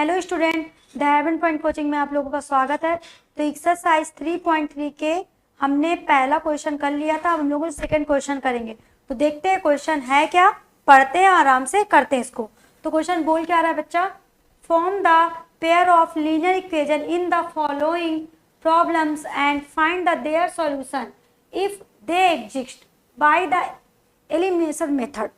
Hello student, the haven point coaching में आप लोगों का स्वागत है। तो एक्सरसाइज 3.3 के हमने पहला क्वेश्चन कर लिया था। अब हम लोग सेकंड क्वेश्चन करेंगे। तो देखते हैं क्वेश्चन है क्या, पढ़ते हैं, आराम से करते हैं इसको। तो क्वेश्चन बोल क्या रहा है बच्चा, form the pair of linear equation in the following problems and find the their solution if they exist by the elimination method.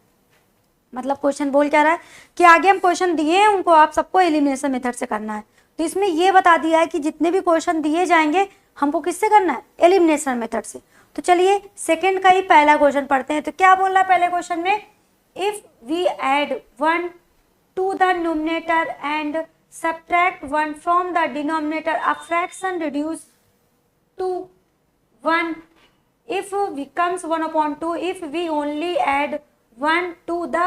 मतलब क्वेश्चन बोल क्या रहा है कि आगे हम क्वेश्चन दिए हैं, उनको आप सबको एलिमिनेशन मेथड से करना है। तो इसमें ये बता दिया है कि जितने भी क्वेश्चन दिए जाएंगे हमको किससे करना है, एलिमिनेशन मेथड से। तो चलिए सेकंड का ही पहला क्वेश्चन पढ़ते हैं। तो क्या बोल रहा है पहले क्वेश्चन में, if we add 1 to the numerator and subtract 1 from the denominator a fraction reduce to 1 if becomes 1/2 if we only add 1 to the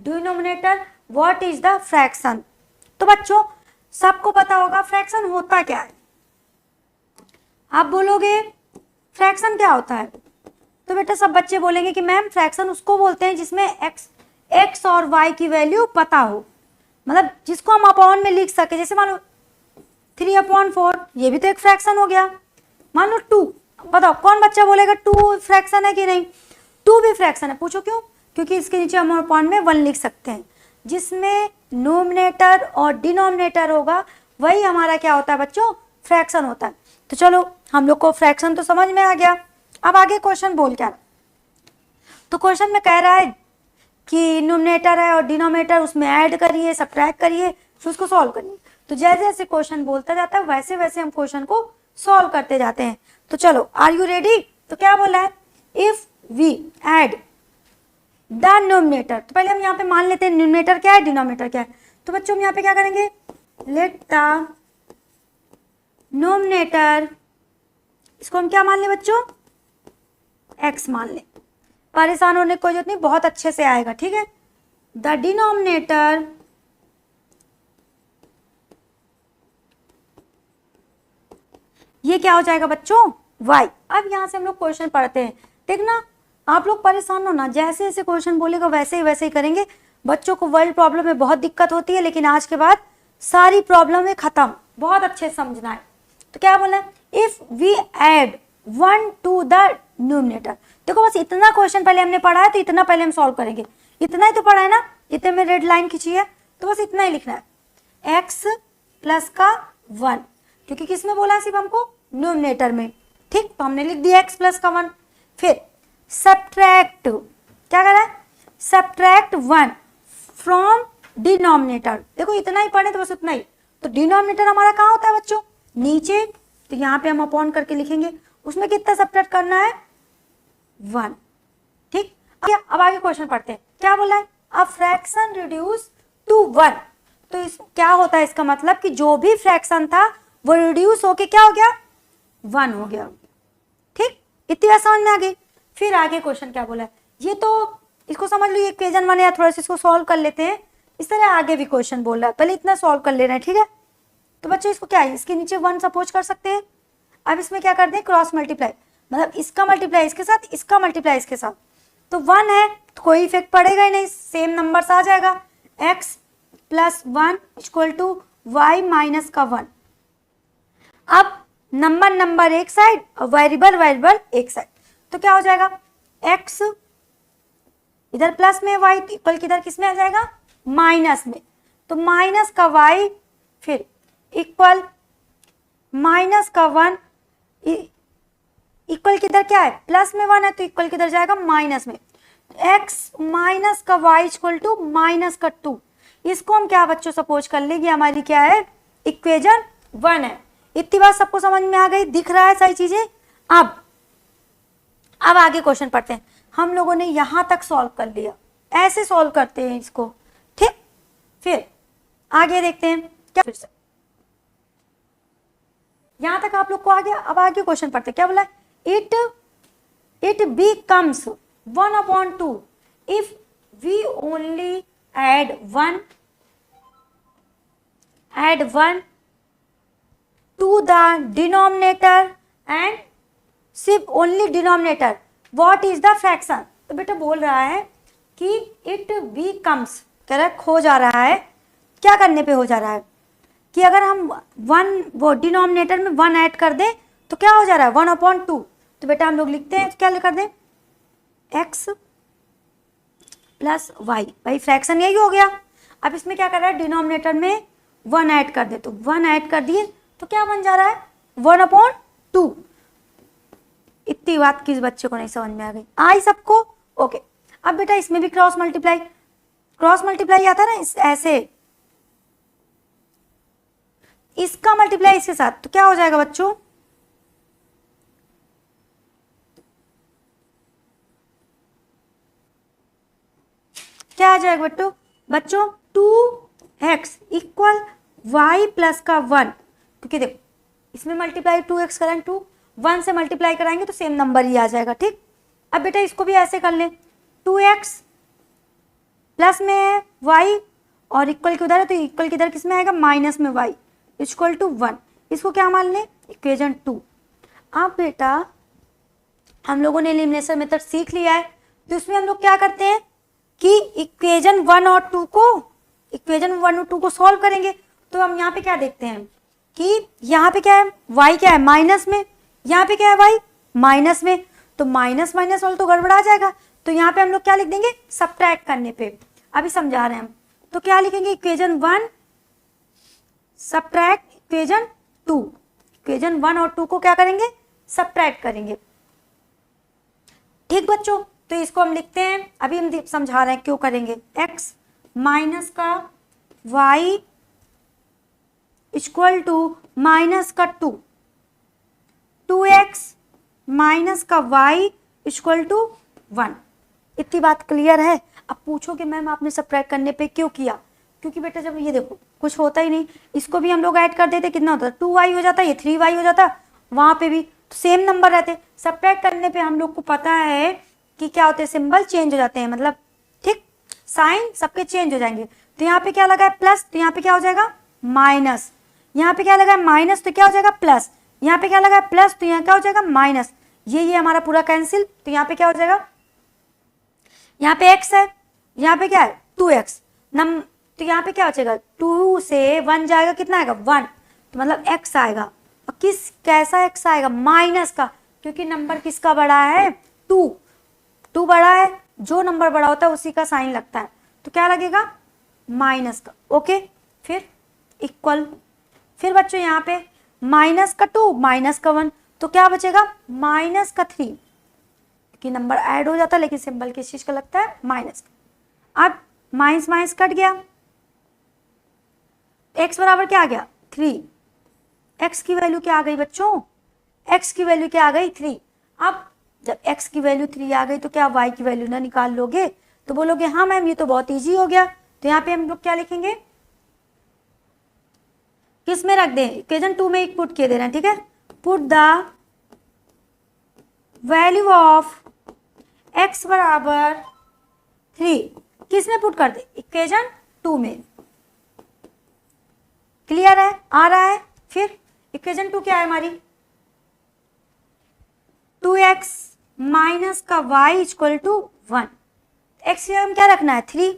denominator what is the fraction। तो बच्चों सबको पता होगा फ्रैक्शन होता क्या है। आप बोलोगे फ्रैक्शन क्या होता है, तो बेटा सब बच्चे बोलेंगे कि मैम फ्रैक्शन उसको बोलते हैं जिसमें x और y की वैल्यू पता हो, मतलब जिसको हम अपॉन में लिख सके। जैसे मान लो 3/4, ये भी तो एक फ्रैक्शन हो गया। मान लो 2, बताओ कौन बच्चा बोलेगा 2 फ्रैक्शन है कि नहीं। 2 भी फ्रैक्शन है। पूछो क्यों, क्योंकि इसके नीचे हम अपॉन में 1 लिख सकते हैं। जिसमें नोमिनेटर और डिनोमिनेटर होगा वही हमारा क्या होता है बच्चों, फ्रैक्शन होता है। तो चलो हम लोग को फ्रैक्शन तो समझ में आ गया। अब आगे क्वेश्चन बोल क्या, तो क्वेश्चन में कह रहा है कि नोमिनेटर है और डिनोमिनेटर, उसमें ऐड करिए, सब्ट्रैक्ट करिए, फिर उसको सॉल्व करिए। तो जैसे जैसे क्वेश्चन बोलता जाता है वैसे वैसे हम क्वेश्चन को सॉल्व करते जाते हैं। तो चलो आर यू रेडी। तो क्या बोला है, if we add the numerator. तो पहले हम यहाँ पे मान लेते हैं न्यूमरेटर क्या है, डिनोमिनेटर क्या है। तो बच्चों हम यहाँ पे क्या करेंगे, लेट द न्यूमरेटर, इसको हम क्या मान लें बच्चों, x मान लें। परेशान होने की कोई जरूरत नहीं, बहुत अच्छे से आएगा, ठीक है। द डिनोमिनेटर ये क्या हो जाएगा बच्चों, y। अब यहां से हम लोग क्वेश्चन पढ़ते हैं। देखना आप लोग परेशान हो ना, जैसे जैसे क्वेश्चन बोलेगा वैसे ही करेंगे। बच्चों को वर्ल्ड प्रॉब्लम में बहुत दिक्कत होती है, लेकिन आज के बाद सारी प्रॉब्लम है खत्म, बहुत अच्छे से समझना है। तो क्या बोला है, if we add 1 to the numerator. देखो बस इतना क्वेश्चन पहले हमने पढ़ा है, तो इतना पहले हम सॉल्व करेंगे। इतना ही तो पढ़ा है ना, इतने में रेड लाइन खींची है, तो बस इतना ही लिखना है, x प्लस का 1, क्योंकि किसमें बोला है सिर्फ हमको, न्यूमरेटर में, ठीक। तो हमने लिख दिया x प्लस का 1। फिर सब्ट्रैक्ट, क्या कर रहा है, सब्ट्रैक्ट 1 फ्रॉम डिनोमिनेटर। देखो इतना ही पढ़े तो बस उतना ही। तो डिनोमिनेटर हमारा कहाँ होता है बच्चों, नीचे। तो यहाँ पे हम अपॉन करके लिखेंगे, उसमें कितना सब्ट्रैक्ट करना है, 1, ठीक। अब आगे क्वेश्चन पढ़ते हैं। क्या बोला है, अ फ्रैक्शन रिड्यूस टू 1। तो इस क्या होता है, इसका मतलब कि जो भी फ्रैक्शन था वो रिड्यूस होके क्या हो गया, 1 हो गया, ठीक। इतनी बात समझ में आ गई। फिर आगे क्वेश्चन क्या बोला है, ये तो इसको समझ लो, ये इक्वेशन 1 है, थोड़ा सा इसको सॉल्व कर लेते हैं। इस तरह आगे भी क्वेश्चन बोल रहा है, पहले इतना सॉल्व कर ले रहे हैं, ठीक है। तो बच्चों इसको क्या है, इसके नीचे 1 सपोज कर सकते हैं। अब इसमें क्या करते हैं, क्रॉस मल्टीप्लाई, मतलब इसका मल्टीप्लाई इसके साथ, इसका मल्टीप्लाई इसके साथ। तो 1 है तो कोई इफेक्ट पड़ेगा ही नहीं, सेम नंबर आ जाएगा। x plus 1 equal to y minus का 1। अब नंबर एक साइड और वेरिएबल एक साइड। तो क्या हो जाएगा, x इधर प्लस में, y इक्वल किधर किसमें आ जाएगा, माइनस में। तो माइनस का y फिर इक्वल माइनस का 1 इक्वल किधर क्या है, प्लस में 1 है, तो इक्वल किधर जाएगा, माइनस में। x माइनस का y इक्वल टू माइनस का 2। इसको हम क्या बच्चों सपोज कर लेंगे, हमारी क्या है, इक्वेशन 1 है। इतनी बात सबको समझ में आ गई, दिख रहा है सारी चीजें। अब आगे क्वेश्चन पढ़ते हैं। हम लोगों ने यहां तक सॉल्व कर लिया, ऐसे सॉल्व करते हैं इसको, ठीक। फिर आगे देखते हैं क्या, फिर से यहां तक आप लोग को आ गया। अब आगे क्वेश्चन पढ़ते हैं। क्या बोला, it becomes 1/2 if we only add 1 to the denominator and सिर्फ only denominator, what is the fraction. तो बेटा बोल रहा है कि इट बिकम्स, कह रहा है खो जा रहा है, क्या करने पे हो जा रहा है, कि अगर हम वो डिनोमिनेटर में 1 ऐड कर दें तो क्या हो जा रहा है 1/2। तो बेटा हम लोग लिखते हैं, तो क्या कर दें x प्लस वाई, भाई फ्रैक्शन यही हो गया। अब इसमें क्या कर रहा है, डिनोमिनेटर में 1 ऐड कर दे, तो 1 ऐड कर दिए तो क्या बन जा रहा है 1/2। इतनी बात किस बच्चे को नहीं समझ में आ गई, आई सबको? ओके। अब बेटा इसमें भी क्रॉस मल्टीप्लाई आता है ना, ऐसे इसका मल्टीप्लाई इसके साथ, तो क्या हो जाएगा बच्चों, क्या आ जाएगा बच्चों 2x इक्वल y प्लस का 1, क्योंकि देखो इसमें मल्टीप्लाई 2x करें 1 से मल्टीप्लाई कराएंगे तो सेम नंबर ही आ जाएगा। ठीक, अब बेटा इसको भी ऐसे कर लें, 2x प्लस में है y और इक्वल के उधर है, तो इक्वल के इधर किस में आएगा माइनस में y इक्वल टू 1। इसको क्या मान लें इक्वेशन 2। अब बेटा हम लोगों ने एलिमिनेशन मेथड सीख लिया है, तो उसमें हम लोग क्या करते हैं कि इक्वेशन 1 और 2 को सॉल्व करेंगे। तो हम यहाँ पे क्या देखते हैं कि यहाँ पे क्या है y क्या है माइनस में, यहाँ पे क्या है y माइनस में, तो माइनस माइनस वाला तो गड़बड़ा जाएगा, तो यहाँ पे हम लोग क्या लिख देंगे सब्ट्रैक्ट करने पे, अभी समझा रहे हैं हम। तो क्या लिखेंगे इक्वेशन 1 सब्ट्रैक्ट इक्वेशन 2, इक्वेशन 1 और 2 को क्या करेंगे सब्ट्रैक्ट करेंगे। ठीक बच्चों, तो इसको हम लिखते हैं, अभी हम समझा रहे हैं क्यों करेंगे, x माइनस का y इक्वल टू माइनस का 2x माइनस का y इक्वल टू 1। इतनी बात क्लियर है? अब पूछो कि मैम आपने सब्ट्रैक्ट करने पे क्यों किया, क्योंकि बेटा जब ये देखो कुछ होता ही नहीं, इसको भी हम लोग ऐड कर देते कितना होता है 2y हो जाता, ये 3y हो जाता, वहां पे भी तो सेम नंबर रहते। सब्ट्रैक्ट करने पे हम लोग को पता है कि क्या होते हैं सिंबल चेंज हो जाते हैं, मतलब ठीक साइन सबके चेंज हो जाएंगे। तो यहाँ पे क्या लगा है प्लस, तो यहाँ पे क्या हो जाएगा माइनस, यहाँ पे क्या लगा है माइनस तो क्या हो जाएगा प्लस, यहाँ पे क्या लगा है प्लस तो यहाँ क्या हो जाएगा माइनस, ये हमारा पूरा कैंसिल, तो यहाँ पे क्या हो जाएगा, यहाँ पे x है, यहाँ पे क्या है 2x नम, तो यहाँ पे क्या हो जाएगा 2 से 1 जाएगा कितना आएगा 1, तो मतलब x आएगा। और किस कैसा x आएगा माइनस का, क्योंकि नंबर किसका बड़ा है 2 बड़ा है, जो नंबर बड़ा होता है उसी का साइन लगता है, तो क्या लगेगा माइनस का। ओके, फिर इक्वल, फिर बच्चों यहाँ पे माइनस का 2 माइनस का 1, तो क्या बचेगा माइनस का 3, कि नंबर ऐड हो जाता है लेकिन सिंबल किस चीज का लगता है माइनस का। अब माइनस माइनस कट गया, x बराबर क्या आ गया 3, x की वैल्यू क्या आ गई बच्चों, x की वैल्यू क्या आ गई 3। अब जब x की वैल्यू 3 आ गई तो क्या y की वैल्यू ना निकाल लोगे, तो बोलोगे हाँ मैम ये तो बहुत इजी हो गया। तो यहाँ पे हम लोग क्या लिखेंगे, किस में रख दें इक्वेशन 2 में एक पुट किए दे रहे हैं, ठीक है, put the value of x बराबर 3 किस में पुट कर दे इक्वेशन 2 में। क्लियर है, आ रहा है। फिर इक्वेशन 2 क्या है हमारी 2x माइनस का y इक्वल टू 1, x हम क्या रखना है 3,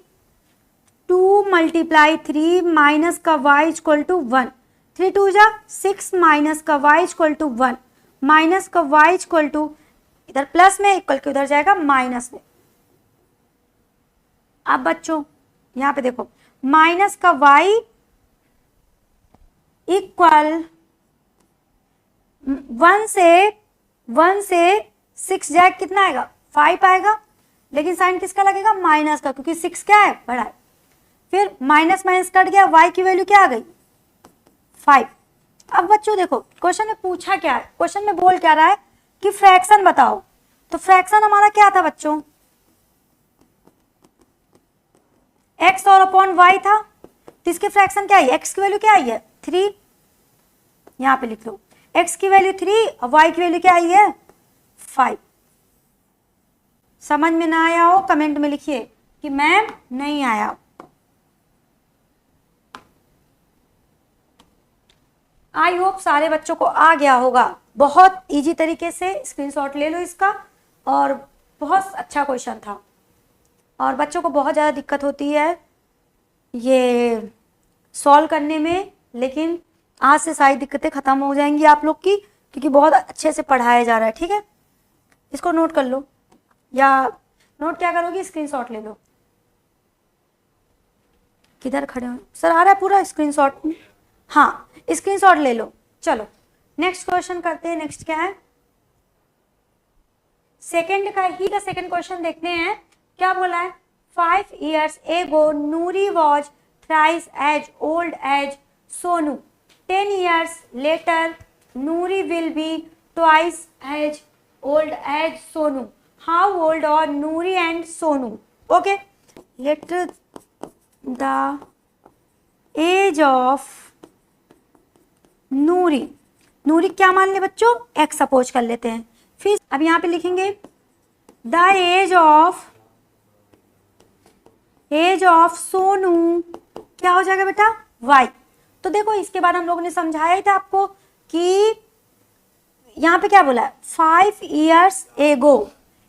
2 मल्टीप्लाई 3 माइनस का y इक्वल टू 1, 3 2 जा 6 माइनस का y इक्वल टू 1, माइनस का y इक्वल टू इधर प्लस में इक्वल के उधर जाएगा माइनस में। अब बच्चों यहाँ पे देखो माइनस का y इक्वल 1 से 6 जाए कितना आएगा 5 आएगा, लेकिन साइन किसका लगेगा माइनस का, क्योंकि 6 क्या है बड़ा है। फिर माइनस माइनस कट गया, y की वैल्यू क्या आ गई 5। अब बच्चों देखो क्वेश्चन में पूछा क्या है, क्वेश्चन में बोल क्या रहा है कि फ्रैक्शन बताओ, तो फ्रैक्शन हमारा क्या था बच्चों x और अपॉन y था, तो इसके फ्रैक्शन क्या है x की वैल्यू क्या आई है 3, यहाँ पे लिख लो x की वैल्यू 3 और y की वैल्यू क्या आई है 5। समझ में ना आया हो कमेंट में लिखिए कि मैम नहीं आया। आई होप सारे बच्चों को आ गया होगा, बहुत इजी तरीके से स्क्रीनशॉट ले लो इसका, और बहुत अच्छा क्वेश्चन था। और बच्चों को बहुत ज़्यादा दिक्कत होती है ये सॉल्व करने में, लेकिन आज से सारी दिक्कतें खत्म हो जाएंगी आप लोग की, क्योंकि बहुत अच्छे से पढ़ाया जा रहा है। ठीक है, इसको नोट कर लो, या नोट क्या करोगी, स्क्रीनशॉट ले लो। किधर खड़े हो सर, आ रहा है पूरा स्क्रीनशॉट? हाँ, स्क्रीनशॉट ले लो। चलो नेक्स्ट क्वेश्चन करते हैं। नेक्स्ट क्या है, सेकंड का ही का सेकंड क्वेश्चन देखते हैं। क्या बोला है, 5 years ago Noori was thrice as old as Sonu. 10 years later Noori will be twice as old as Sonu. How old are Noori and Sonu? Okay, let the age of Noori, नूरी क्या मान ले बच्चों, x suppose कर लेते हैं। फिर अब यहाँ पे लिखेंगे द एज ऑफ सोनू, क्या हो जाएगा बेटा, y। तो देखो इसके बाद हम लोगों ने समझाया ही था आपको कि यहाँ पे क्या बोला है, 5 years ago।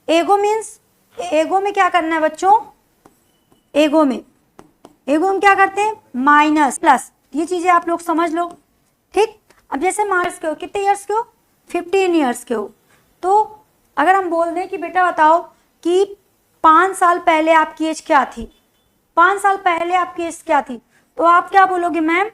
एगो मीन्स, एगो में क्या करना है बच्चों, एगो में हम क्या करते हैं, माइनस प्लस, ये चीजें आप लोग समझ लो। ठीक, अब जैसे मार्क्स के हो, कितने ईयर्स के हो, 15 ईयर्स के हो, तो अगर हम बोल दें कि बेटा बताओ कि 5 साल पहले आपकी एज क्या थी, 5 साल पहले आपकी एज क्या थी, तो आप क्या बोलोगे, मैम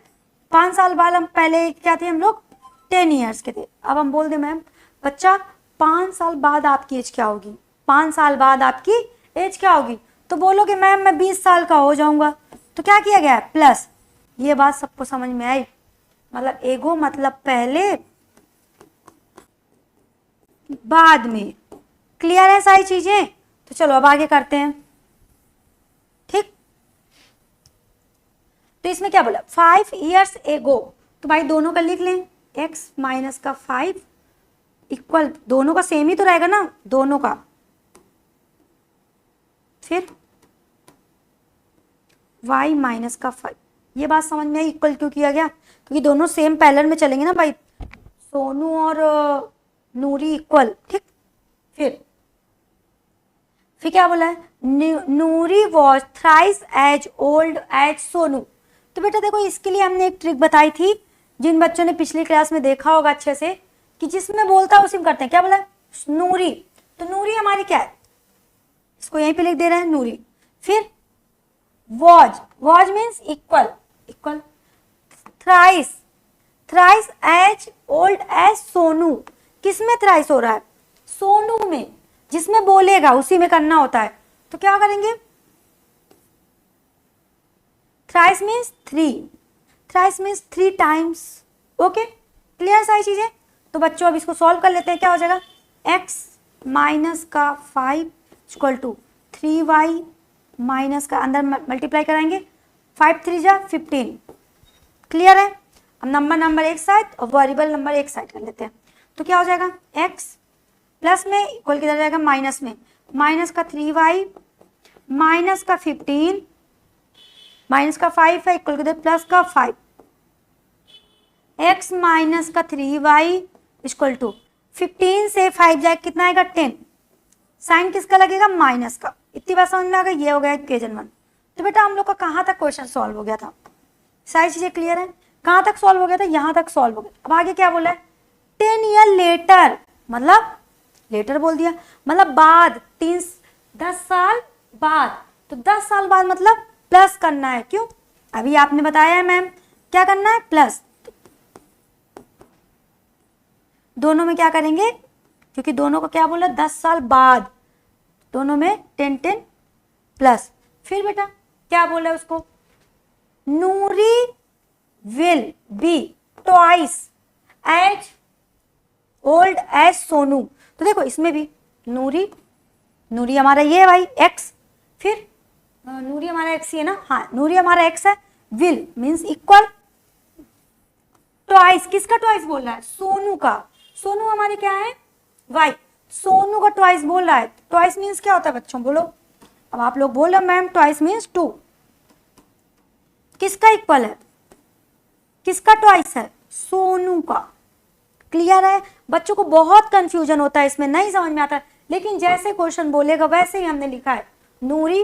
5 साल बाद हम पहले क्या थे, हम लोग 10 ईयर्स के थे। अब हम बोल दें मैम बच्चा 5 साल बाद आपकी एज क्या होगी, 5 साल बाद आपकी एज क्या होगी, तो बोलोगे मैम मैं 20 साल का हो जाऊंगा। तो क्या किया गया है, प्लस। ये बात सबको समझ में आई, मतलब एगो मतलब पहले बाद में। क्लियर है सारी चीजें? तो चलो अब आगे करते हैं। ठीक, तो इसमें क्या बोला, 5 years ago, तो भाई दोनों का लिख लें, x माइनस का 5 इक्वल, दोनों का सेम ही तो रहेगा ना, दोनों का। फिर y माइनस का 5, ये बात समझ में आई, इक्वल क्यों किया गया, क्योंकि दोनों सेम पैरेलल में चलेंगे ना भाई, सोनू और नूरी इक्वल। ठीक, फिर क्या बोला है, Noori was thrice as old as Sonu. तो बेटा देखो इसके लिए हमने एक ट्रिक बताई थी, जिन बच्चों ने पिछली क्लास में देखा होगा अच्छे से, कि जिसमें बोलता है उसी में करते हैं। क्या बोला है, नूरी, तो नूरी हमारी क्या है, इसको यहीं पे लिख दे रहे हैं नूरी। फिर was means equal, thrice as old as Sonu, किसमें थ्राइस हो रहा है, सोनू में, जिसमें बोलेगा उसी में करना होता है। तो क्या करेंगे, thrice means 3 times. Okay, clear सारी चीजें? तो बच्चों अब इसको सॉल्व कर लेते हैं। क्या हो जाएगा, x माइनस का 5 इक्वल टू 3y माइनस का, अंदर मल्टीप्लाई कराएंगे, 5 3 जा 15। क्लियर है? अब नंबर एक साइड और वेरिएबल नंबर एक साइड कर लेते हैं। तो क्या हो जाएगा, x प्लस में इक्वल किधर जाएगा, माइनस में, माइनस का 3y माइनस का 15 माइनस का 5 है, इक्वल किधर, प्लस का 5, x माइनस का 3y इक्वल टू 15 से 5 जाए कितना आएगा, 10। साइन किसका लगेगा, माइनस का। इतनी बात समझ में आ गई, ये हो गया इक्वेशन 1। तो बेटा हम लोग का कहाँ तक क्वेश्चन सॉल्व हो गया था, सारी चीजें क्लियर है, कहाँ तक सॉल्व हो गया था, यहाँ तक सॉल्व हो गया। अब आगे क्या बोला है, 10 ईयर लेटर, मतलब लेटर बोल दिया, मतलब बाद, 10 साल बाद, तो 10 साल बाद मतलब प्लस करना है। क्यों, अभी आपने बताया है मैम क्या करना है, प्लस। दोनों में क्या करेंगे, क्योंकि दोनों को क्या बोला, 10 साल बाद, दोनों में 10 प्लस। फिर बेटा क्या बोला है उसको, Noori will be twice as old as Sonu. तो देखो इसमें भी नूरी हमारा ये है भाई x, फिर नूरी हमारा x ही है ना, हाँ नूरी हमारा x है, विल मीन्स इक्वल, ट्वाइस, किसका ट्वाइस बोल रहा है, सोनू का, सोनू हमारे क्या है, y, सोनू का ट्वाइस बोल रहा है। ट्वाइस मीन्स क्या होता है बच्चों, बोलो। अब आप लोग बोलो मैम ट्वाइस मीन्स 2, किसका इक्वल है, किसका ट्वाइस है, सोनू का। क्लियर है? बच्चों को बहुत कंफ्यूजन होता है इसमें, नहीं समझ में आता है, लेकिन जैसे क्वेश्चन बोलेगा वैसे ही हमने लिखा है, Noori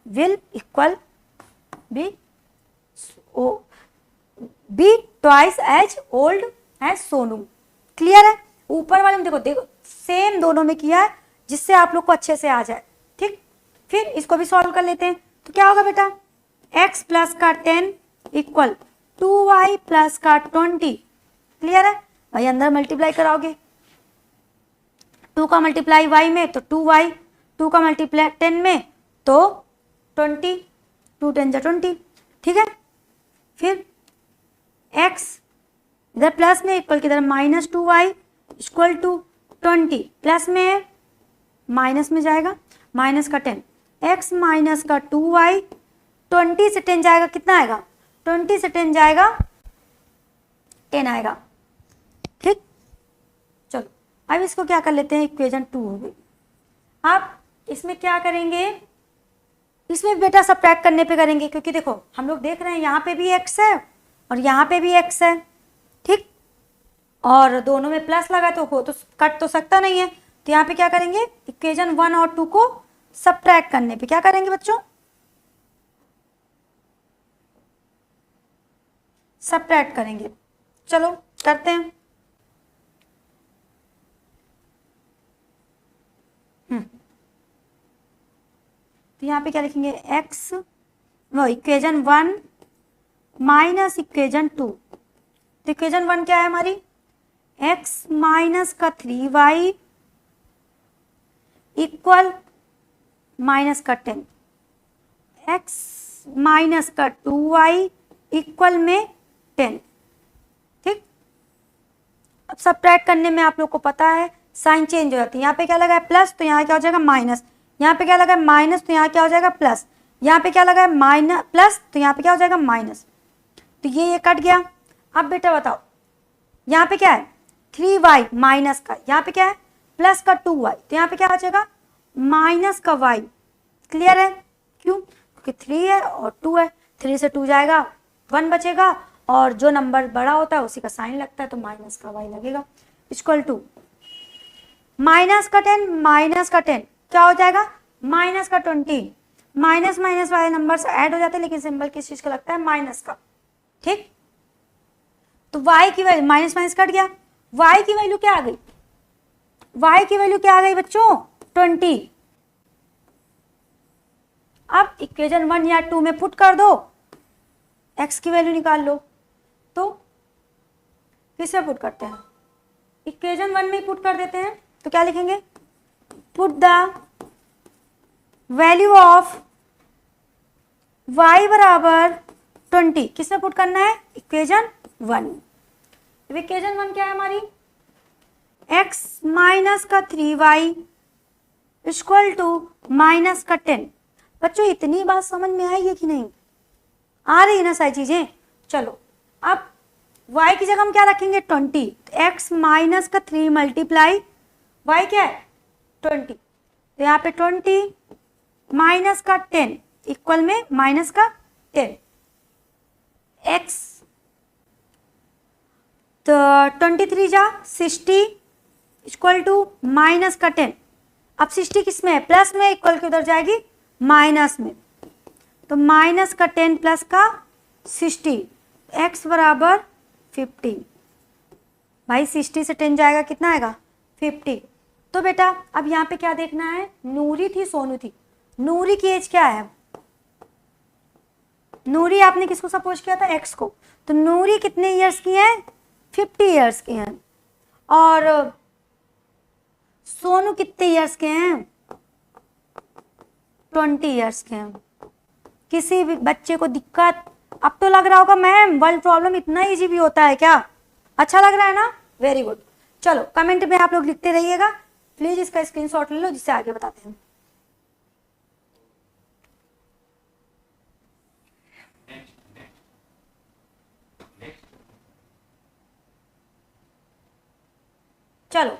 will equal be be twice as old as Sonu. Clear है? ऊपर वाले में देखो देखो सेम दोनों में किया है जिससे आप लोग को अच्छे से आ जाए। ठीक, फिर इसको भी सॉल्व कर लेते हैं। तो क्या होगा बेटा, x प्लस का 10 इक्वल 2y प्लस का 20। क्लियर है? भाई अंदर मल्टीप्लाई कराओगे, 2 का मल्टीप्लाई y में तो 2y, 2 का मल्टीप्लाई 10 में तो 20, 2 10 जा 20। ठीक है, फिर x इधर प्लस में इक्वल किधर minus 2y equal to 20, plus में माइनस में जाएगा माइनस का 10, x माइनस का 2y, 20 से 10 जाएगा कितना आएगा, 20 से 10 जाएगा 10 आएगा। ठीक, चलो अब इसको क्या कर लेते हैं, इक्वेशन 2 हो गई। अब इसमें क्या करेंगे, इसमें बेटा सबट्रैक्ट करने पे करेंगे, क्योंकि देखो हम लोग देख रहे हैं यहाँ पे भी x है और यहाँ पे भी x है। ठीक, और दोनों में प्लस लगा तो हो तो कट तो सकता नहीं है, तो यहाँ पे क्या करेंगे, इक्वेशन 1 और 2 को सबट्रैक्ट करने पे क्या करेंगे बच्चों, सबट्रैक्ट करेंगे। चलो करते हैं। तो यहाँ पे क्या लिखेंगे, x वो इक्वेशन 1 माइनस इक्वेशन 2। तो इक्वेशन 1 क्या है हमारी, x माइनस का 3y इक्वल माइनस का 10, x माइनस का 2y इक्वल में 10। ठीक, अब सबट्रैक्ट करने में आप लोग को पता है साइन चेंज हो जाती है। यहाँ पे क्या लगा है प्लस तो यहाँ क्या हो जाएगा माइनस, यहाँ पे क्या लगा है माइनस तो यहाँ क्या हो जाएगा प्लस, यहाँ पे क्या लगा है माइनस प्लस तो यहाँ पे क्या हो जाएगा माइनस। तो ये कट गया। अब बेटा बताओ यहाँ पे क्या है 3y माइनस का, यहाँ पे क्या है प्लस का 2y, तो यहाँ पे क्या आ जाएगा माइनस का y। क्लियर है? क्यों? क्योंकि 3 है और 2 है, 3 से 2 जाएगा 1 बचेगा और जो नंबर बड़ा होता है उसी का साइन लगता है, तो माइनस का y लगेगा इक्वल टू माइनस का 10 माइनस का 10 क्या हो जाएगा माइनस का 20। माइनस माइनस वाले नंबर से ऐड हो जाते हैं, लेकिन सिंबल किस चीज का लगता है माइनस का। ठीक, तो y की वैल्यू माइनस माइनस कट गया, y की वैल्यू क्या आ गई, y की वैल्यू क्या आ गई बच्चों 20। अब इक्वेशन 1 या 2 में पुट कर दो, x की वैल्यू निकाल लो। तो किस में पुट करते हैं, इक्वेशन 1 में पुट कर देते हैं। तो क्या लिखेंगे, put the value of y बराबर 20, किस में पुट करना है इक्वेशन 1। इक्वेशन 1 क्या है हमारी, x माइनस का 3y इक्वल टू माइनस का 10। बच्चों इतनी बात समझ में आई है कि नहीं, आ रही है ना सारी चीजें। चलो अब y की जगह हम क्या रखेंगे 20, x माइनस का 3 मल्टीप्लाई y क्या है 20, तो यहाँ पे 20 माइनस का 10 इक्वल में माइनस का 10, x तो 23 जा 60 इक्वल टू माइनस का 10। अब 60 किस में है प्लस में, इक्वल की उधर जाएगी माइनस में, तो माइनस का 10 प्लस का 60, x बराबर 50। भाई 60 से 10 जाएगा कितना आएगा 50। तो बेटा अब यहाँ पे क्या देखना है, नूरी थी सोनू थी, नूरी की एज क्या है, नूरी आपने किसको सपोज किया था x को, तो नूरी कितने इयर्स की है 50 इयर्स की हैं, और सोनू कितने इयर्स के हैं 20 इयर्स के हैं। किसी भी बच्चे को दिक्कत, अब तो लग रहा होगा मैम वर्ल्ड प्रॉब्लम इतना इजी भी होता है क्या, अच्छा लग रहा है ना, वेरी गुड। चलो कमेंट में आप लोग लिखते रहिएगा, प्लीज इसका स्क्रीनशॉट ले लो जिससे आगे बताते हैं। चलो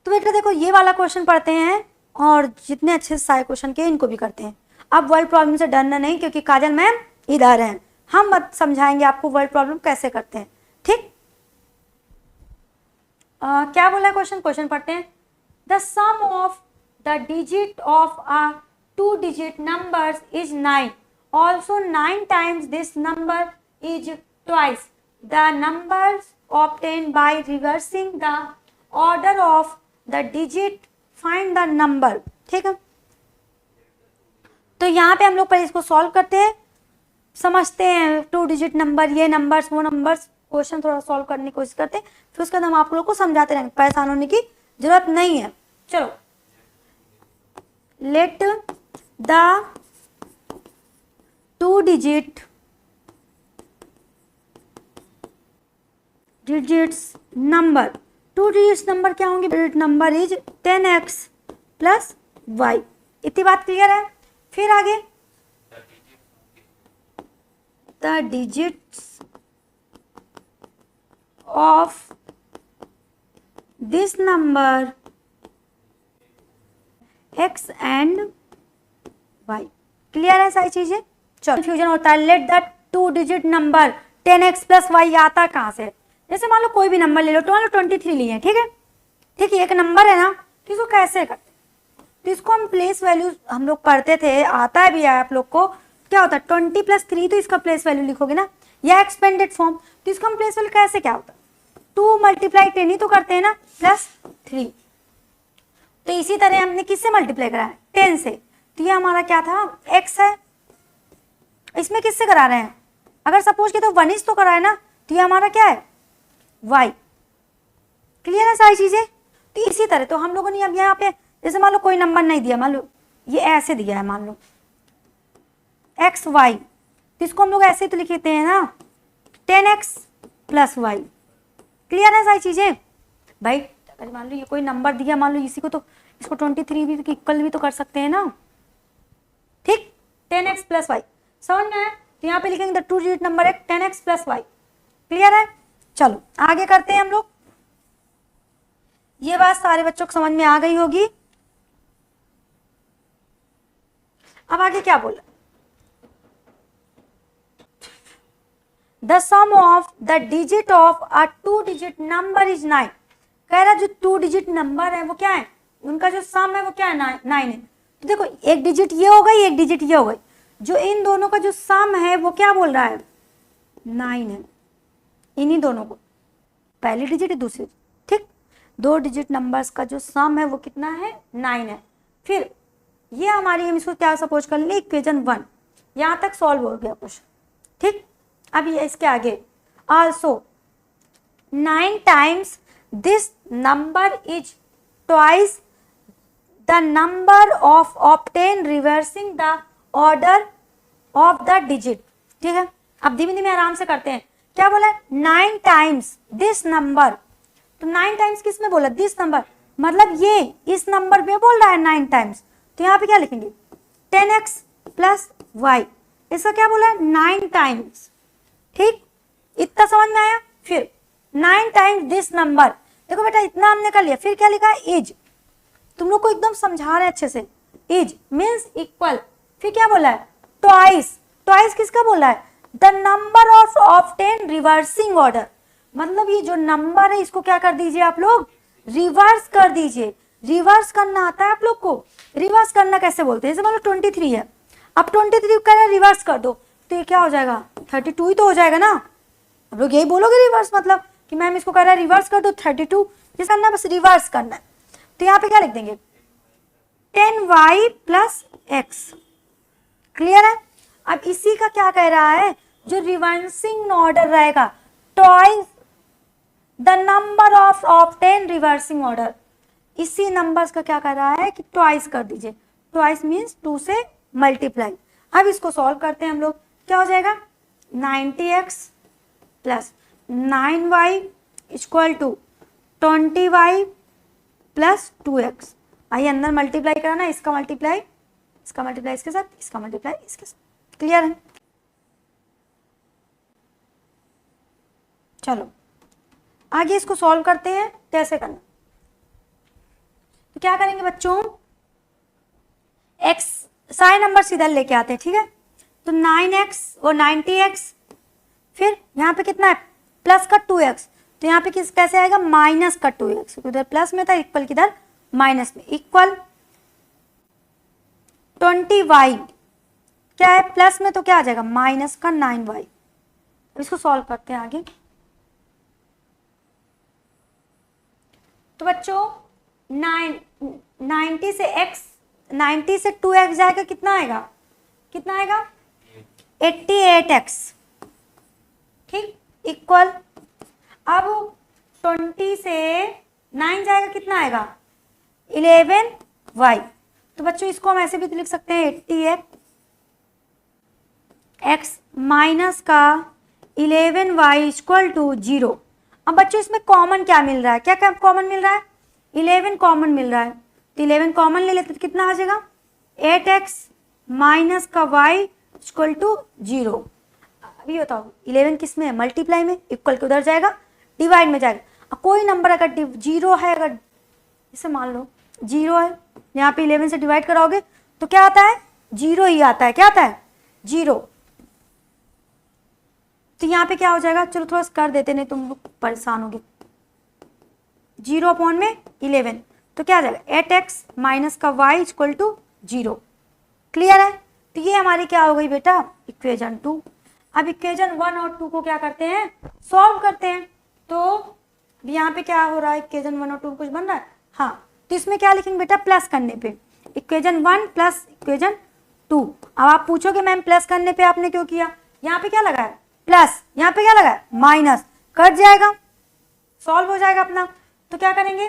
तो बेटा देखो ये वाला क्वेश्चन पढ़ते हैं और जितने अच्छे से सारे क्वेश्चन के इनको भी करते हैं। अब वर्ल्ड प्रॉब्लम से डरना नहीं, क्योंकि काजल मैम इधर हैं, हम मत समझाएंगे आपको वर्ल्ड प्रॉब्लम कैसे करते हैं। ठीक, क्या बोला क्वेश्चन, क्वेश्चन पढ़ते हैं। The sum of the digit of a 2 digit numbers is 9, also 9 times this number is twice the numbers obtained by reversing the order of the digit, find the number। ठीक है, तो यहाँ पे हम लोग पहले इसको सॉल्व करते हैं, समझते हैं 2 डिजिट नंबर, ये नंबर्स वो नंबर्स, क्वेश्चन थोड़ा सॉल्व करने की कोशिश करते हैं, फिर उसके बाद हम आप लोग को समझाते रहेंगे, परेशान होने की जरूरत नहीं है। चलो, let the 2 digits number, 2 digits number क्या होंगे, digit number is 10x plus y. इतनी बात क्लियर है। फिर आगे the digits of this number x and y। Clear है सारी चीजें। चलो, कंफ्यूजन होता है, let the 2 digit number 10x plus y आता कहां से। जैसे मान लो कोई भी नंबर ले लो, मान लो 23 लिए, ठीक है, ठीक है, एक नंबर है ना, तो इसको कैसे करते, तो इसको हम प्लेस वैल्यू हम लोग पढ़ते थे, आता है भी है आप लोग को, क्या होता है 20 प्लस 3, तो इसका प्लेस वैल्यू लिखोगे ना, या एक्सपेंडेड फॉर्म, तो इसका हम प्लेस वैल्यू कैसे क्या होता है 2 मल्टीप्लाई 10 ही तो करते हैं ना, प्लस 3। तो इसी तरह हमने किससे मल्टीप्लाई करा है, 10 से, तो ये हमारा क्या था x है, इसमें किससे करा रहे हैं, अगर सपोज के तो 1 तो करा है ना, तो ये हमारा क्या है y। क्लियर है सारी चीजें। तो इसी तरह तो हम लोगों ने अब यहाँ पे जैसे मान लो कोई नंबर नहीं दिया, मान लो ये ऐसे दिया है, मान लो एक्स वाई, तो इसको हम लोग ऐसे तो लिखते हैं ना 10x प्लस वाई। क्लियर है सारी चीजें भाई। अगर मान लो ये कोई नंबर दिया, मान लो इसी को, तो इसको 23 भी इक्वल भी तो कर सकते हैं ना, ठीक, 10x प्लस वाई, समझ में है। तो यहाँ पे लिखेंगे द 2 डिजिट नंबर है 10x प्लस वाई। क्लियर है। चलो आगे करते हैं हम लोग। ये बात सारे बच्चों को समझ में आ गई होगी। अब आगे क्या बोला, the sum of the digit of a 2 digit number is 9। कह रहा जो 2 डिजिट नंबर है वो क्या है, उनका जो सम है वो क्या है 9 है। तो देखो एक डिजिट ये हो गई, एक डिजिट ये हो गई, जो इन दोनों का जो सम है वो क्या बोल रहा है 9 है, इन्हीं दोनों को, पहली डिजिट दूसरी, ठीक, 2 डिजिट नंबर्स का जो सम है वो कितना है 9 है। फिर ये हमारी, हम इसको क्या सपोज कर लेंगे इक्वेशन 1, यहां तक सॉल्व हो गया क्वेश्चन, ठीक। अब ये इसके आगे also 9 times this number is twice the number of obtain reversing the order of the digit. ठीक है, अब धीमे धीमे आराम से करते हैं। क्या बोला 9 टाइम्स दिस नंबर, तो 9 टाइम्स किस में बोला दिस नंबर, मतलब ये इस नंबर में बोल रहा है 9 टाइम्स, तो यहाँ पे क्या लिखेंगे 10x प्लस वाई, इसका क्या बोला है 9 टाइम्स, ठीक, इतना समझ में आया। फिर 9 टाइम्स दिस नंबर, देखो बेटा इतना हमने कर लिया, फिर क्या लिखा है इज, तुम लोग को एकदम समझा रहे हैं अच्छे से, इज मीन्स इक्वल, फिर क्या बोला है ट्वाइस, ट्वाइस किसका बोला है the number of obtain reversing order, मतलब ये जो नंबर है इसको क्या कर दीजिए आप लोग रिवर्स कर दीजिए। रिवर्स करना आता है आप लोग को, रिवर्स करना कैसे बोलते हैं, जैसे मान लो 23 है, अब 23 का रिवर्स कर दो तो ये क्या हो जाएगा 32 ही तो हो जाएगा ना। आप लोग यही बोलोगे रिवर्स, मतलब कि मैम इसको कह रहा है रिवर्स कर दो 32, जिसका करना बस रिवर्स करना है। तो यहाँ पे क्या लिख देंगे 10y प्लस एक्स। क्लियर है। अब इसी का क्या कह रहा है, जो रिवर्सिंग ऑर्डर रहेगा twice the number of obtain reversing order, इसी नंबर्स का क्या कर रहा है कि ट्वाइस कर दीजिए, ट्वाइस मीन्स 2 से मल्टीप्लाई। अब इसको सॉल्व करते हैं हम लोग, क्या हो जाएगा 90x plus 9y equal to 20y plus 2x। आइए अंदर मल्टीप्लाई कराना, इसका मल्टीप्लाई इसके साथ, इसका मल्टीप्लाई इसके साथ। क्लियर है। चलो आगे इसको सॉल्व करते हैं, कैसे करना। तो क्या करेंगे बच्चों, x सारे नंबर सीधा लेके आते हैं, ठीक है। तो 9x और 90x, फिर यहाँ पे कितना है प्लस का 2x, तो यहाँ पे किस कैसे आएगा माइनस का 2x, उधर प्लस में था इक्वल किधर माइनस में, इक्वल 20y क्या है प्लस में, तो क्या आ जाएगा माइनस का 9y, इसको सॉल्व करते हैं आगे। तो बच्चों 90 से x, 90 से 2x जाएगा, कितना आएगा, कितना आएगा 88x, ठीक, इक्वल। अब 20 से 9 जाएगा, कितना आएगा 11y। तो बच्चों इसको हम ऐसे भी लिख सकते हैं 88x माइनस का 11y इक्वल टू 0। अब बच्चों इसमें कॉमन क्या मिल रहा है, क्या क्या कॉमन मिल रहा है, 11 कॉमन मिल रहा है, तो 11 कॉमन ले लेते तो कितना आ जाएगा 8x माइनस का y इक्वल टू 0। अभी बताओ 11 किस में है, मल्टीप्लाई में, इक्वल के उधर जाएगा, डिवाइड में जाएगा। अब कोई नंबर अगर 0 है, अगर इसे मान लो 0 है, यहाँ पे 11 से डिवाइड कराओगे तो क्या आता है 0 ही आता है, क्या आता है 0। तो यहाँ पे क्या हो जाएगा, चलो थोड़ा सा कर देते, नहीं तुम लोग परेशान होगे। 0 अपॉन में 11, तो क्या आ जाएगा 8x माइनस का y इक्वल टू 0। क्लियर है, तो ये हमारी क्या हो गई बेटा इक्वेशन 2। अब इक्वेशन 1 और 2 को क्या करते हैं, सॉल्व करते हैं। तो यहाँ पे क्या हो रहा है, इक्वेशन 1 और 2 कुछ बन रहा है, हाँ, तो इसमें क्या लिखेंगे बेटा, प्लस करने पे इक्वेशन 1 प्लस इक्वेशन 2। अब आप पूछोगे मैम प्लस करने पे आपने क्यों किया, यहाँ पे क्या लगा है प्लस, यहाँ पे क्या लगा है माइनस, कट जाएगा, सॉल्व हो जाएगा अपना। तो क्या करेंगे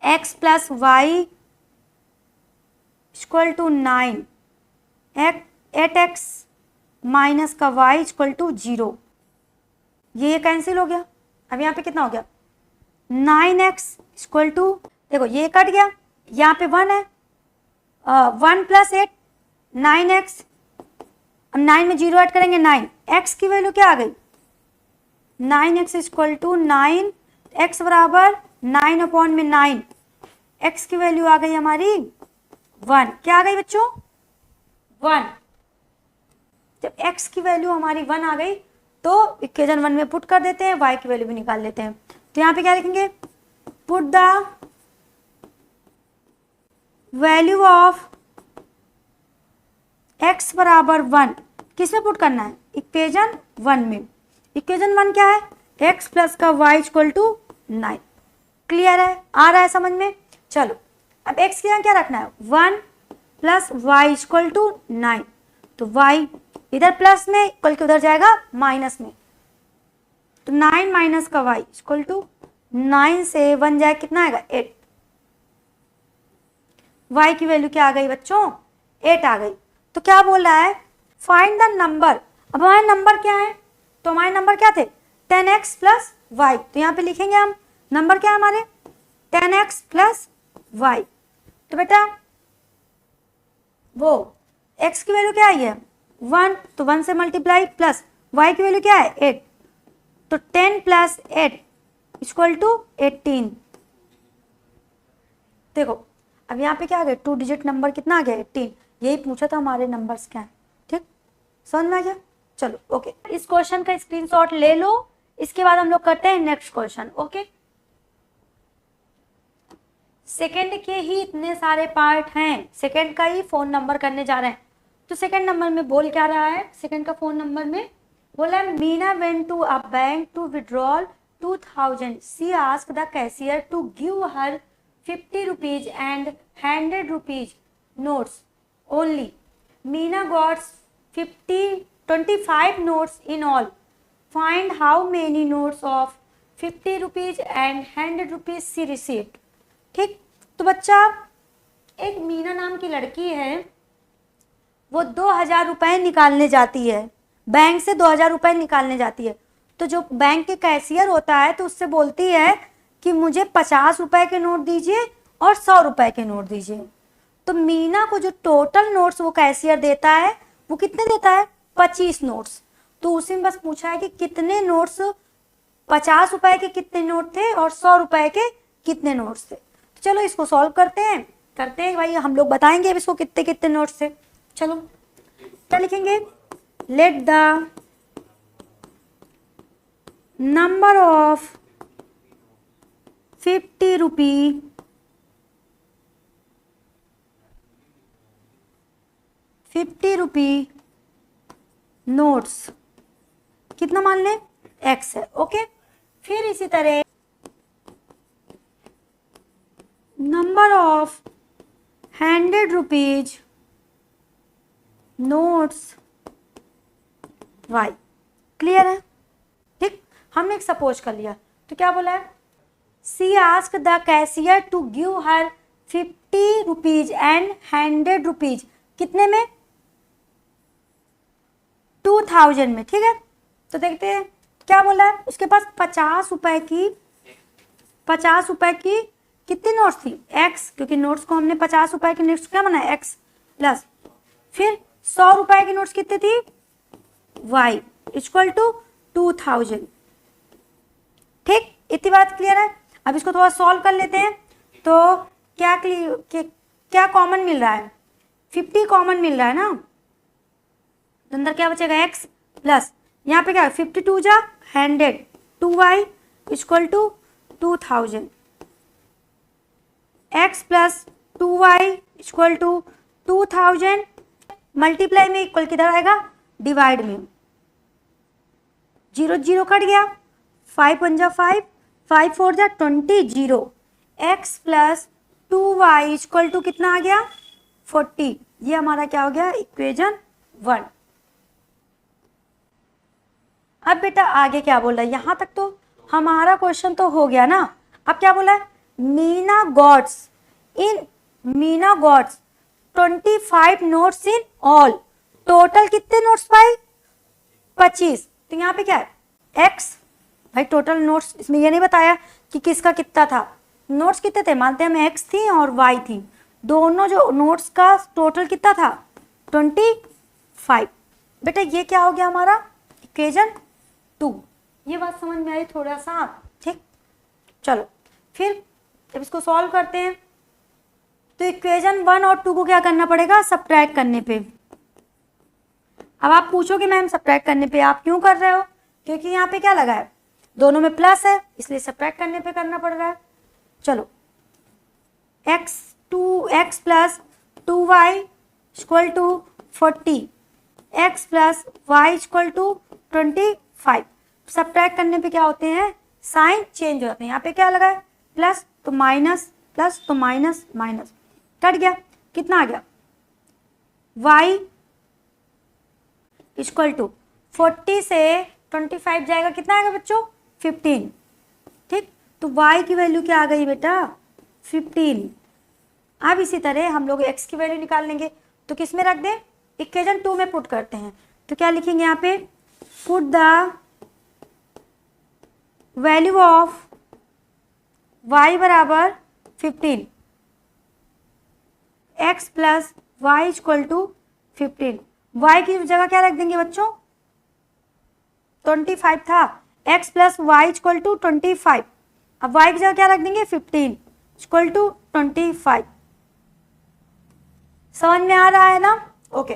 x plus y equal to 9, 8x minus का y इक्वल टू 0, ये कैंसिल हो गया। अब यहाँ पे कितना हो गया 9x इक्वल टू, देखो ये कट गया, यहाँ पे 1 है, 1 प्लस 8 9x, अब 9 में 0 ऐड करेंगे 9, x की वैल्यू क्या आ गई 9x इक्वल टू 9, x बराबर 9 अपॉन में 9, x की वैल्यू आ गई हमारी 1, क्या आ गई बच्चों 1। जब x की वैल्यू हमारी 1 आ गई तो इक्वेशन 1 में पुट कर देते हैं, y की वैल्यू भी निकाल लेते हैं। तो यहाँ पे क्या लिखेंगे, put the value of x बराबर 1, किस में पुट करना है इक्वेशन 1 में। इक्वेशन 1 क्या है, x प्लस का y इक्वल टू 9। क्लियर है, आ रहा है समझ में। चलो अब x की क्या रखना है 1 प्लस वाई इक्वल टू 9, तो y इधर प्लस में, इक्वल के उधर जाएगा माइनस में, तो 9 माइनस का y इक्वल टू 9 से 1 जाए कितना आएगा 8, y की वैल्यू क्या आ गई बच्चों 8 आ गई। तो क्या बोल रहा है फाइंड द नंबर। अब हमारे नंबर क्या है, तो हमारे नंबर क्या थे 10x प्लस वाई, तो यहाँ पे लिखेंगे हम नंबर क्या है हमारे 10x प्लस वाई। तो बेटा वो x की वैल्यू क्या आई है 1, तो 1 से मल्टीप्लाई, प्लस y की वैल्यू क्या है 8, तो 10 प्लस 8 इक्वल टू 18। देखो अब यहाँ पे क्या आ गया 2 डिजिट नंबर कितना आ गया 18, यही पूछा था हमारे नंबर्स क्या है, ठीक समझ में आ गया। चलो ओके, इस क्वेश्चन का स्क्रीनशॉट ले लो, इसके बाद हम लोग करते हैं नेक्स्ट क्वेश्चन। ओके, सेकंड के ही इतने सारे पार्ट हैं, सेकंड का ही फोन नंबर करने जा रहे हैं। तो सेकंड नंबर में बोल क्या रहा है, सेकंड का फोन नंबर में बोला Meena went to a bank to withdrawal 2000, she asked the cashier to give her 50 rupees and 100 rupees notes only. Meena got 25 notes in all. Find how many notes of 50 rupees and 100 rupees she received. ठीक, तो बच्चा एक मीना नाम की लड़की है, वो 2000 रुपए निकालने जाती है, बैंक से 2000 रुपए निकालने जाती है। तो जो बैंक के कैशियर होता है तो उससे बोलती है कि मुझे 50 रुपए के नोट दीजिए और 100 रुपए के नोट दीजिए। तो मीना को जो टोटल नोट्स वो कैशियर देता है वो कितने देता है 25 नोट्स। तो उसी में बस पूछा है कि कितने नोट्स, 50 रुपए के कितने नोट थे और 100 रुपए के कितने नोट्स थे। तो चलो इसको सॉल्व करते हैं भाई, हम लोग बताएंगे अब इसको कितने कितने नोट्स थे। चलो क्या लिखेंगे, let the number of 50 rupee notes कितना मान लें, x है। ओके, फिर इसी तरह number of ₹100 notes y। Clear है? ठीक, हमने एक सपोज कर लिया, तो क्या बोला है, she ask the cashier to give her ₹50 and ₹100 कितने में, 2000 में। ठीक है, तो देखते हैं क्या बोला है, उसके पास ₹50 की कितनी नोट्स थी, x, क्योंकि नोट्स को हमने ₹50 की नोट्स क्या बनाया, x प्लस, फिर ₹100 की नोट्स कितनी थी, y इक्वल टू 2000। ठीक, इतनी बात क्लियर है। अब इसको थोड़ा सॉल्व कर लेते हैं, तो क्या कॉमन मिल रहा है, 50 कॉमन मिल रहा है ना, तो अंदर क्या बचेगा, x प्लस यहाँ पे क्या 52 जा 100, 2y equal to 2000, x plus 2y equal to 2000, multiply में इक्वल किधर आएगा, डिवाइड में, 0 0 कट गया, 5 1 जा 5, 5 4 जा 20, 0, x plus 2y equal to कितना आ गया, 40। ये हमारा क्या हो गया, इक्वेशन 1। अब बेटा आगे क्या बोल रहा है, यहां तक तो हमारा क्वेश्चन तो हो गया ना। अब क्या बोला है, Meena gots 25 notes in all, total कितने नोट्स पाए, 25। तो यहाँ पे क्या है, x, भाई टोटल नोट्स, इसमें ये नहीं बताया कि किसका कितना था, नोट्स कितने थे, मानते हैं हम x थी और y थी, दोनों जो नोट्स का टोटल कितना था, 25। बेटा ये क्या हो गया हमारा, इक्वेशन 2। ये बात समझ में आई थोड़ा सा, ठीक। चलो फिर जब इसको सॉल्व करते हैं, तो इक्वेशन 1 और 2 को क्या करना पड़ेगा, सब्ट्रैक्ट करने पे। अब आप पूछोगे मैम सब्ट्रैक्ट करने पे आप क्यों कर रहे हो, क्योंकि यहाँ पे क्या लगा है, दोनों में प्लस है, इसलिए सब्ट्रैक्ट करने पे करना पड़ रहा है। चलो x plus 2y equal to 40, x plus y equal to 25। Subtract करने पे क्या होते हैं, साइन चेंज हो जाते हैं। यहाँ पे क्या लगा है, प्लस तो माइनस, प्लस तो माइनस, माइनस कट गया, कितना आ गया, y इक्वल टू 40 से 25 जाएगा, कितना आएगा बच्चों, 15। ठीक, तो y की वैल्यू क्या आ गई बेटा, 15। अब इसी तरह हम लोग x की वैल्यू निकाल लेंगे, तो किस में रख दें, इक्वेशन 2 में पुट करते हैं। तो क्या लिखेंगे यहाँ पे, put the value of y बराबर 15, x plus y equal to 15। y की जगह क्या रख देंगे बच्चों, 25 था, x plus y equal to 25। अब y की जगह क्या रख देंगे, 15 इक्वल टू 25। समझ में आ रहा है ना, ओके।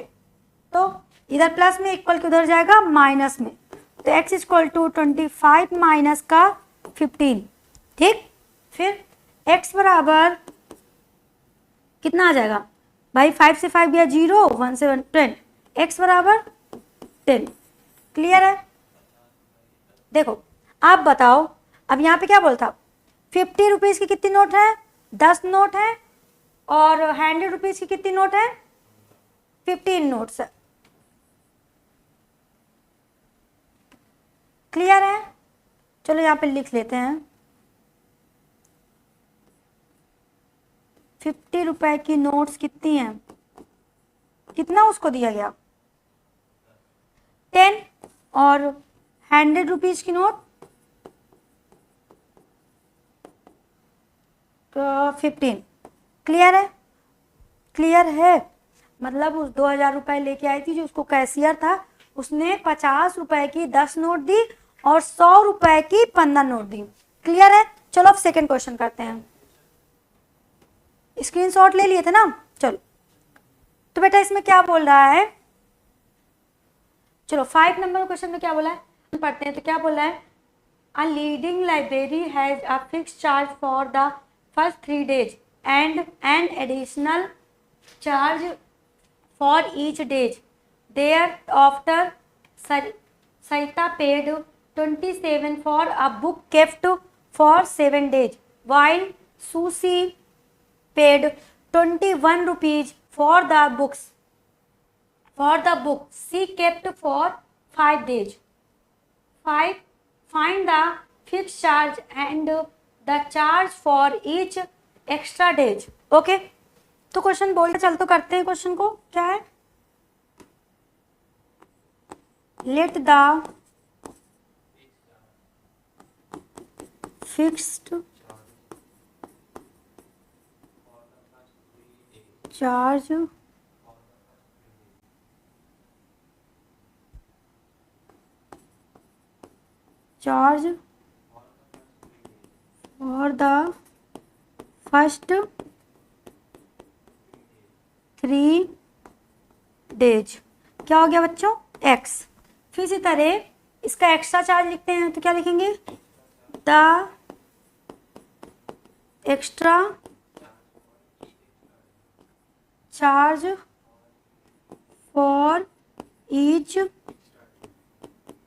तो इधर प्लस में इक्वल के उधर जाएगा माइनस में, तो x इक्वल टू 25 माइनस का 15। ठीक, फिर x बराबर कितना आ जाएगा भाई, 5 से 5 गया 0, 1 से 1 10, x बराबर 10। क्लियर है? देखो आप बताओ, अब यहाँ पे क्या बोलता, 50 रुपीज की कितनी नोट है, 10 नोट है, और 100 रुपीज की कितनी नोट है, 15 नोट्स है। क्लियर है? चलो यहाँ पे लिख लेते हैं, 50 रुपए की नोट्स कितनी हैं, कितना उसको दिया गया, 10, और 100 रुपीज की नोट 15। क्लियर है? क्लियर है, मतलब उस 2000 रुपए लेके आई थी जो उसको कैशियर था, उसने 50 रुपए की 10 नोट दी और 100 रुपए की 15 नोट दी। क्लियर है? चलो अब सेकंड क्वेश्चन करते हैं, स्क्रीनशॉट ले लिए थे ना। चलो तो बेटा इसमें क्या बोल रहा है, चलो 5 नंबर क्वेश्चन में क्या बोला है पढ़ते हैं। तो क्या बोला है, a leading library has a fix charge for the first 3 days and an additional charge for each day thereafter Saita paid 27 for a book kept for 7 days, while Susie paid 21 rupees for the books. For the book she kept for 5 days. 5. Find the fixed charge and the charge for each extra days. Okay? तो question बोल के चल तो करते हैं question को, क्या है? Let the fixed charge for the first 3 days क्या हो गया बच्चों? x। फिर इसी तरह इसका एक्स्ट्रा चार्ज लिखते हैं, तो क्या लिखेंगे? The extra charge for each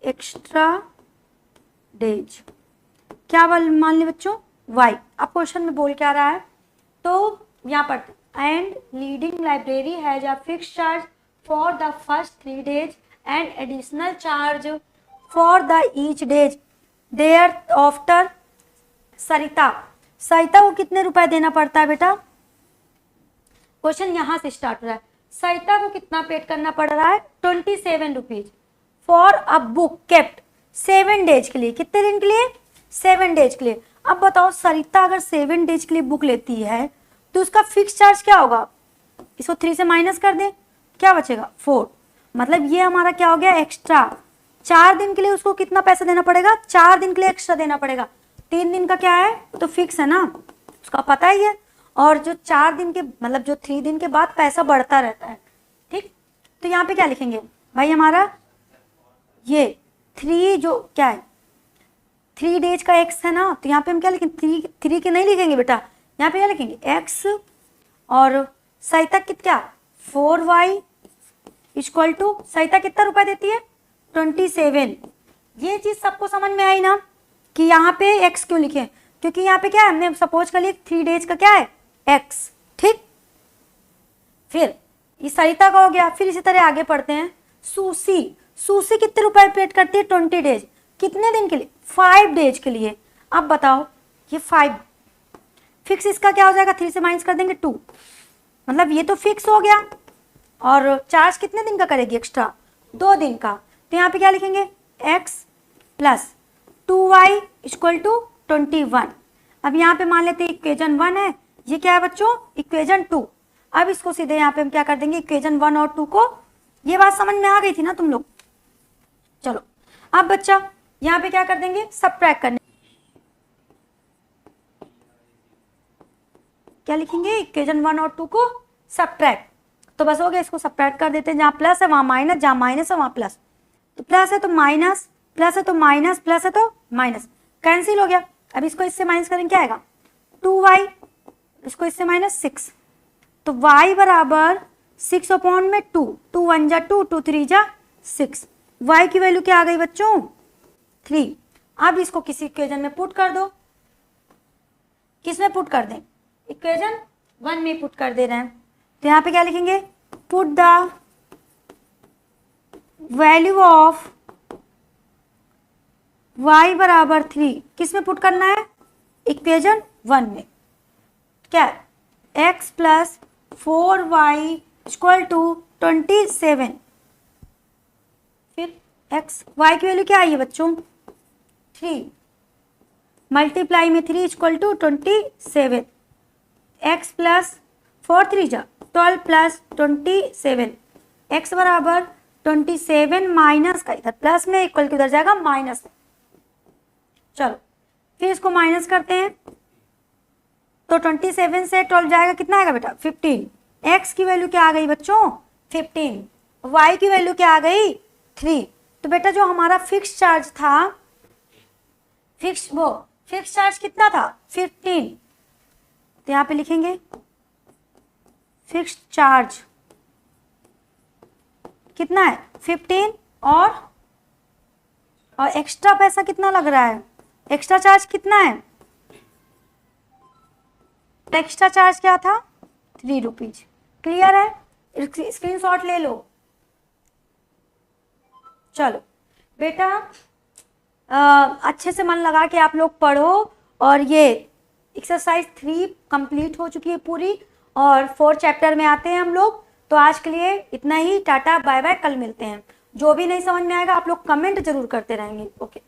extra days क्या मान लिया बच्चों? y। अब क्वेश्चन में बोल क्या रहा है, तो यहाँ पर and leading library has a fix charge for the first 3 days and additional charge for the each days thereafter। सरिता को कितने रुपए देना पड़ता है बेटा? क्वेश्चन यहाँ से स्टार्ट हो रहा है। सरिता को कितना पेड करना पड़ रहा है? 27 rupees for a book kept 7 days के लिए। कितने दिन के लिए? 7 days के लिए। अब बताओ सरिता अगर 7 days के लिए बुक लेती है तो उसका फिक्स चार्ज क्या होगा? इसको 3 से माइनस कर दें, क्या बचेगा? 4। मतलब ये हमारा क्या हो गया? एक्स्ट्रा। 4 दिन के लिए उसको कितना पैसा देना पड़ेगा? 4 दिन के लिए एक्स्ट्रा देना पड़ेगा। 3 दिन का क्या है? तो फिक्स है ना, उसका पता ही है। और जो 4 दिन के मतलब जो 3 दिन के बाद पैसा बढ़ता रहता है, ठीक। तो यहाँ पे क्या लिखेंगे भाई? हमारा ये 3 जो क्या है 3 days का x है ना, तो यहाँ पे हम क्या लिखेंगे? 3 के नहीं लिखेंगे बेटा, यहाँ पे क्या लिखेंगे? x और सरिता क्या 4y इक्वल टू सरिता कितना रुपए देती है? 27। ये चीज सबको समझ में आई ना कि यहाँ पे x क्यों लिखे? क्योंकि यहाँ पे क्या है, हमने सपोज कर लिया 3 days का क्या है? x, ठीक। फिर ये सरिता का हो गया। फिर इसी तरह आगे पढ़ते हैं। सूसी कितने रुपए पेड करती है? 20 days। कितने दिन के लिए? 5 days के लिए। अब बताओ ये 5 फिक्स, इसका क्या हो जाएगा? 3 से माइनस कर देंगे 2, मतलब ये तो फिक्स हो गया। और चार्ज कितने दिन का करेगी? एक्स्ट्रा 2 दिन का। तो यहाँ पे क्या लिखेंगे? x plus 2y equal to 21। अब यहाँ पे मान लेते हैं इक्वेशन 1 है, ये क्या है बच्चों? इक्वेशन 2। अब इसको सीधे यहाँ पे हम क्या कर देंगे? इक्वेशन 1 और 2 को, ये बात समझ में आ गई थी ना तुम लोग? चलो अब बच्चा यहाँ पे क्या कर देंगे? सब्ट्रैक्ट करने। क्या लिखेंगे? इक्वेशन 1 और 2 को सब्ट्रैक्ट। तो बस हो गया, इसको सब्ट्रैक्ट कर देते हैं। जहाँ प्लस है वहाँ माइनस, जहाँ माइनस है वहाँ प्लस। तो प्लस है तो माइनस, प्लस है तो माइनस, प्लस है तो माइनस, कैंसिल हो गया। अब इसको इससे माइनस करेंगे, क्या आएगा? 2y, इसको इससे माइनस 6। तो y बराबर 6 अपॉन में 2, 2 1 जा 2, 2 3 जा 6। y की वैल्यू क्या आ गई बच्चों? 3। अब इसको किसी इक्वेशन में पुट कर दो। किस में पुट कर दें? इक्वेशन 1 में पुट कर दे रहे हैं। तो यहाँ पे क्या लिखेंगे? Put the value of y बराबर 3 किस में पुट करना है? इक्वेशन 1 में। क्या है? x plus 4y equal to 27। फिर x, y की वैल्यू क्या आई है बच्चों? 3 मल्टीप्लाई में 3 इक्वल टू 27। x प्लस 4 3 जा 12 प्लस 27। x बराबर 27 माइनस का इधर प्लस में, इक्वल के उधर जाएगा माइनस में। चलो फिर इसको माइनस करते हैं। तो 27 से 12 जाएगा, कितना आएगा बेटा? 15। x की वैल्यू क्या आ गई बच्चों? 15। y की वैल्यू क्या आ गई? 3। तो बेटा जो हमारा फिक्स चार्ज था, फिक्स चार्ज कितना था? 15। तो यहाँ पे लिखेंगे फिक्स चार्ज कितना है? 15 और और एक्स्ट्रा पैसा कितना लग रहा है, एक्स्ट्रा चार्ज कितना है, एक्स्ट्रा चार्ज क्या था, 3 रुपीज। क्लियर है, स्क्रीनशॉट ले लो। चलो बेटा अच्छे से मन लगा के आप लोग पढ़ो, और ये एक्सरसाइज 3 कंप्लीट हो चुकी है पूरी, और 4 चैप्टर में आते हैं हम लोग। तो आज के लिए इतना ही, टाटा बाय बाय, कल मिलते हैं। जो भी नहीं समझ में आएगा आप लोग कमेंट जरूर करते रहेंगे। ओके।